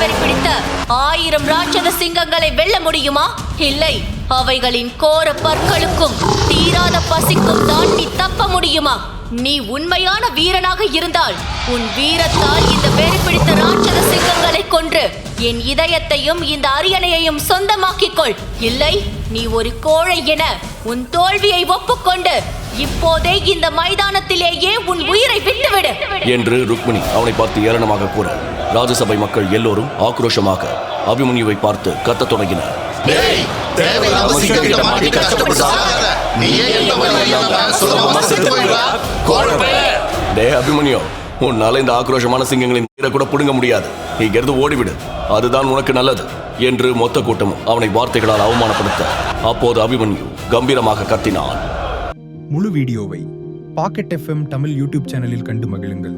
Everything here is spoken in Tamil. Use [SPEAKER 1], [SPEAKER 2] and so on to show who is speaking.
[SPEAKER 1] வீரவெறி பிடித்த 1000 ராட்சத சிங்கங்களை வெல்ல முடியுமா? இல்லை, அவைகளின் கோர பற்களுக்கும் தீராத பசிக்கும் தான் நீ தப்ப முடியுமா? நீ உண்மையான வீரனாக இருந்தால் உன் வீரத்தால் இந்த வெறி பிடித்த ராட்சத சிங்கங்களை கொன்று என் இதயத்தையும் இந்த அரியணையையும் சொந்தமாக்கிக் கொள். இல்லை, நீ ஒரு கோழை என உன் தோல்வியை ஒப்புக்கொண்டு இப்போதே இந்த மைதானத்திலேயே உன் உயிரை விட்டுவிடு
[SPEAKER 2] என்று ருக்மிணி அவனை பார்த்து ஏளனமாக கூற, ராஜசபை மக்கள் எல்லோரும் ஆக்ரோஷமாக அபிமன்யுவை பார்த்து கத்தத் தொடங்கினர். அபிமன்யு, உன்னால இந்த ஆக்ரோஷமான சிங்கங்களின் உயிரை கூட புடுங்க முடியாது. இங்கிருந்து ஓடிவிடு, அதுதான் உனக்கு நல்லது என்று மொத்த கூட்டமும் அவனை வார்த்தைகளால் அவமானப்படுத்த, அப்போது அபிமன்யு கம்பீரமாக கத்தினான்.
[SPEAKER 3] முழு வீடியோவை பாக்கெட் FM தமிழ் யூடியூப் சேனலில் கண்டு மகிழுங்கள்.